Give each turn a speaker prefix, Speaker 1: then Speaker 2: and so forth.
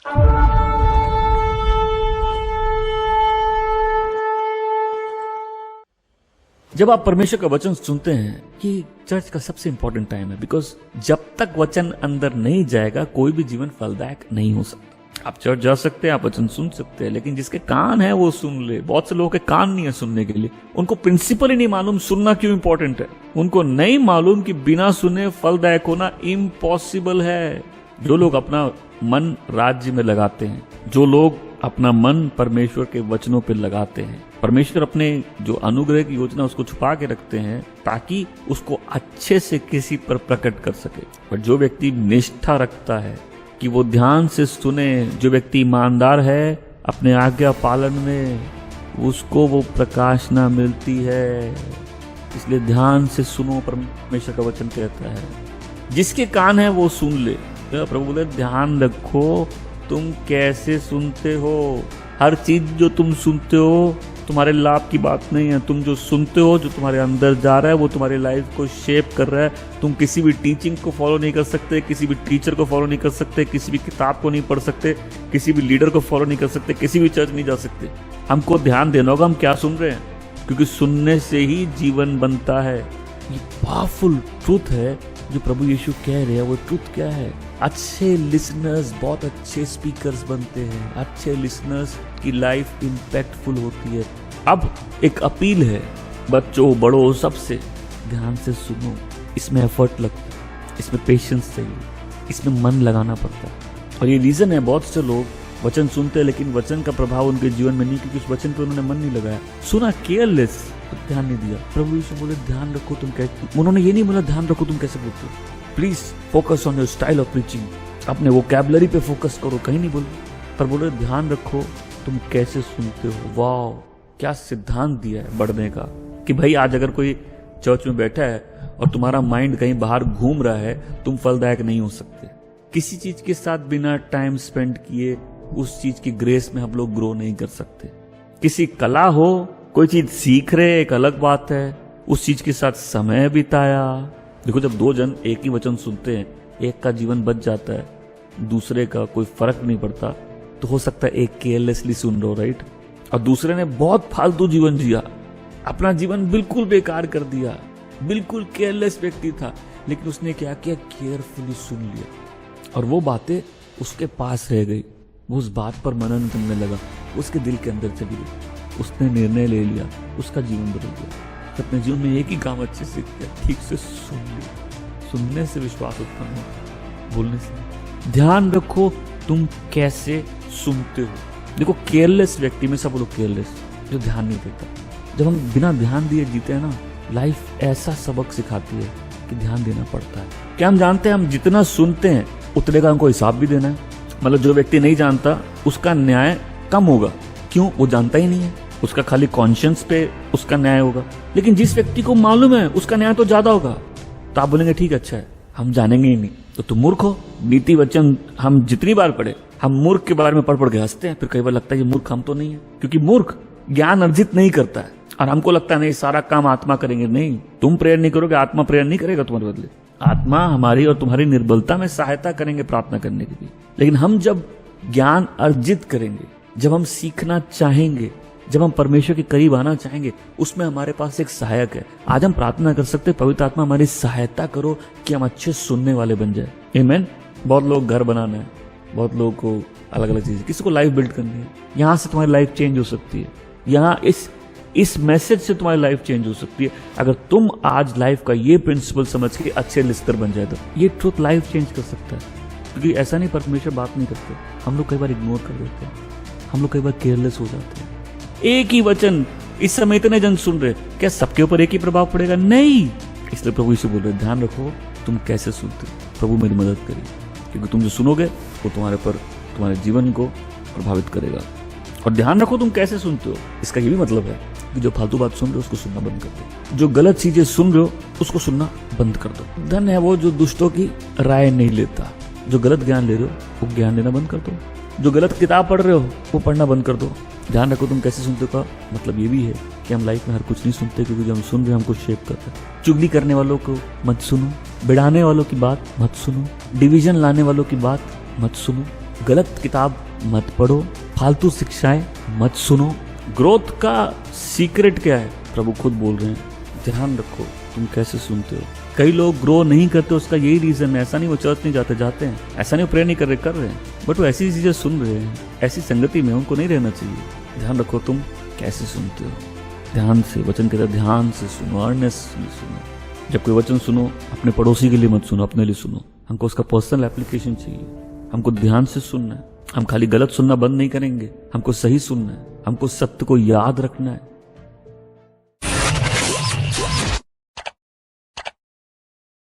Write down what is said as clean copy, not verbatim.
Speaker 1: जब आप परमेश्वर का वचन सुनते हैं, ये चर्च का सबसे इंपॉर्टेंट टाइम है, बिकॉज जब तक वचन अंदर नहीं जाएगा कोई भी जीवन फलदायक नहीं हो सकता। आप चर्च जा सकते हैं, आप वचन सुन सकते हैं, लेकिन जिसके कान है वो सुन ले। बहुत से लोगों के कान नहीं है सुनने के लिए, उनको प्रिंसिपल ही नहीं मालूम सुनना क्यों इंपॉर्टेंट है। उनको नहीं मालूम कि बिना सुने फलदायक होना इम्पॉसिबल है। जो लोग अपना मन राज्य में लगाते हैं, जो लोग अपना मन परमेश्वर के वचनों पर लगाते हैं, परमेश्वर अपने जो अनुग्रह की योजना उसको छुपा के रखते हैं ताकि उसको अच्छे से किसी पर प्रकट कर सके। पर जो व्यक्ति निष्ठा रखता है कि वो ध्यान से सुने, जो व्यक्ति ईमानदार है अपने आज्ञा पालन में, उसको वो प्रकाशना मिलती है। इसलिए ध्यान से सुनो, परमेश्वर का वचन कहता है। जिसके कान है वो सुन ले। प्रभु बोले ध्यान रखो तुम कैसे सुनते हो। हर चीज जो तुम सुनते हो तुम्हारे लाभ की बात नहीं है। तुम जो सुनते हो, जो तुम्हारे अंदर जा रहा है, वो तुम्हारी लाइफ को शेप कर रहा है। तुम किसी भी टीचिंग को फॉलो नहीं कर सकते, किसी भी टीचर को फॉलो नहीं कर सकते, किसी भी किताब को नहीं पढ़ सकते, किसी भी लीडर को फॉलो नहीं कर सकते, किसी भी चर्च नहीं जा सकते। हमको ध्यान देना होगा हम क्या सुन रहे हैं, क्योंकि सुनने से ही जीवन बनता है। ये पावरफुल ट्रूथ है जो प्रभु यीशु कह रहे हैं। वो ट्रूथ क्या है? अच्छे लिसनर्स बहुत अच्छे स्पीकर्स बनते हैं। अच्छे लिसनर्स की लाइफ इम्पैक्टफुल होती है। अब एक अपील है बच्चों बड़ों सबसे, ध्यान से सुनो। इसमें एफर्ट लगता है, इसमें पेशेंस चाहिए, इसमें मन लगाना पड़ता है। और ये रीजन है बहुत से लोग वचन सुनते हैं लेकिन वचन का प्रभाव उनके जीवन में नहीं, क्योंकि उस वचन पे उन्होंने मन नहीं लगाया। सुना केयरलेस, तो ध्यान नहीं दिया। प्रभु यीशु बोले ध्यान रखो तुम कैसे, उन्होंने ये नहीं बोला ध्यान रखो तुम कैसे बोलते हो। Please focus on your style of preaching. अपने वोकैबुलरी पे फोकस करो, कहीं नहीं बोलो, पर बोले ध्यान रखो तुम कैसे सुनते हो। वाह, क्या सिद्धांत दिया है बढ़ने का कि भाई आज अगर कोई चर्च में बैठा है और तुम्हारा माइंड कहीं बाहर घूम रहा है, तुम फलदायक नहीं हो सकते। किसी चीज के साथ बिना टाइम स्पेंड किए उस चीज की ग्रेस में हम लोग ग्रो नहीं कर सकते। किसी कला हो, कोई चीज सीख रहे एक अलग बात है, उस चीज के साथ समय बिताया। देखो जब दो जन एक ही वचन सुनते हैं, एक का जीवन बच जाता है, दूसरे का कोई फर्क नहीं पड़ता, तो हो सकता है एक केयरलेसली सुन रहा हो, राइट, और दूसरे ने बहुत फालतू जीवन जिया, अपना जीवन बिल्कुल बेकार कर दिया, बिल्कुल केयरलेस व्यक्ति था, लेकिन उसने क्या किया, केयरफुली सुन लिया और वो बातें उसके पास रह गई। वो उस बात पर मनन करने लगा, उसके दिल के अंदर चली गई, उसने निर्णय ले लिया, उसका जीवन बदल गया। अपने जीवन में एक ही काम अच्छे से किया, ठीक से सुन लिया। सुनने से विश्वास उत्पन्न होता, बोलने से। ध्यान रखो तुम कैसे सुनते हो। देखो केयरलेस व्यक्ति में सब लोग केयरलेस, जो ध्यान नहीं देता। जब हम बिना ध्यान दिए जीते हैं ना, लाइफ ऐसा सबक सिखाती है कि ध्यान देना पड़ता है। क्या हम जानते हैं हम जितना सुनते हैं उतने का हमको हिसाब भी देना है। मतलब जो व्यक्ति नहीं जानता उसका न्याय कम होगा। क्यों? वो जानता ही नहीं है, उसका खाली कॉन्शियंस पे उसका न्याय होगा। लेकिन जिस व्यक्ति को मालूम है उसका न्याय तो ज्यादा होगा। तो आप बोलेंगे ठीक अच्छा है, हम जानेंगे ही नहीं, तो तुम मूर्ख हो। नीति वचन हम जितनी बार पढ़े, हम मूर्ख के बारे में पढ़ के हंसते हैं, फिर कई बार लगता है ये मूर्ख हम तो नहीं है, क्योंकि मूर्ख ज्ञान अर्जित नहीं करता है। और हमको लगता है नहीं सारा काम आत्मा करेंगे। नहीं, तुम प्रेयर नहीं करोगे, आत्मा प्रेयर नहीं करेगा तुम्हारे बदले। आत्मा हमारी और तुम्हारी निर्बलता में सहायता करेंगे प्रार्थना करने के लिए। लेकिन हम जब ज्ञान अर्जित करेंगे, जब हम सीखना चाहेंगे, जब हम परमेश्वर के करीब आना चाहेंगे, उसमें हमारे पास एक सहायक है। आज हम प्रार्थना कर सकते हैं, पवित्र आत्मा हमारी सहायता करो कि हम अच्छे सुनने वाले बन जाए। आमीन। बहुत लोग घर बनाना है, बहुत लोगों को अलग अलग चीजें, किसी को लाइफ बिल्ड करनी है। यहां से तुम्हारी लाइफ चेंज हो सकती है। यहाँ इस मैसेज से तुम्हारी लाइफ चेंज हो सकती है अगर तुम आज लाइफ का ये प्रिंसिपल समझ के अच्छे लिस्टर बन जाए। तो ये ट्रूथ लाइफ चेंज कर सकता है। क्योंकि ऐसा नहीं परमेश्वर बात नहीं करते, हम लोग कई बार इग्नोर कर देते हैं, हम लोग कई बार केयरलेस हो जाते हैं। एक ही वचन इस समय इतने जन सुन रहे, क्या सबके ऊपर एक ही प्रभाव पड़ेगा? नहीं। इसलिए प्रभु यीशु बोल रहे ध्यान रखो तुम कैसे सुनते हो। प्रभु मेरी मदद करिए, क्योंकि तुम जो सुनोगे वो तुम्हारे जीवन को प्रभावित करेगा। और ध्यान रखो तुम कैसे सुनते हो, इसका ये भी मतलब है कि जो फालतू बात सुन रहे हो उसको सुनना बंद कर दो। जो गलत चीजें सुन रहे हो उसको सुनना बंद कर दो। धन है वो जो दुष्टों की राय नहीं लेता। जो गलत ज्ञान ले रहे हो वो ज्ञान लेना बंद कर दो। जो गलत किताब पढ़ रहे हो वो पढ़ना बंद कर दो। ध्यान रखो तुम कैसे सुनते हो का मतलब ये भी है कि हम लाइफ में हर कुछ नहीं सुनते, क्योंकि जो हम सुन रहे हैं हमको शेप करता है। चुगली करने वालों को मत सुनो, बिड़ाने वालों की बात मत सुनो, डिवीजन लाने वालों की बात मत सुनो, गलत किताब मत पढ़ो, फालतू शिक्षाएं मत सुनो। ग्रोथ का सीक्रेट क्या है? प्रभु खुद बोल रहे हैं, ध्यान रखो तुम कैसे सुनते हो। कई लोग ग्रो नहीं करते, उसका यही रीजन है। ऐसा नहीं वो चर्च नहीं जाते हैं, ऐसा नहीं वो प्रे नहीं कर रहे हैं, बट वो ऐसी चीजें सुन रहे हैं। ऐसी संगति में उनको नहीं रहना चाहिए। ध्यान रखो तुम कैसे सुनते हो। ध्यान से, वचन के साथ ध्यान से सुनो, अर्नेस्टली सुनो। जब कोई वचन सुनो, अपने पड़ोसी के लिए मत सुनो, अपने लिए सुनो। हमको उसका पर्सनल एप्लीकेशन चाहिए। हमको ध्यान से सुनना है। हम खाली गलत सुनना बंद नहीं करेंगे, हमको सही सुनना है, हमको सत्य को याद रखना है।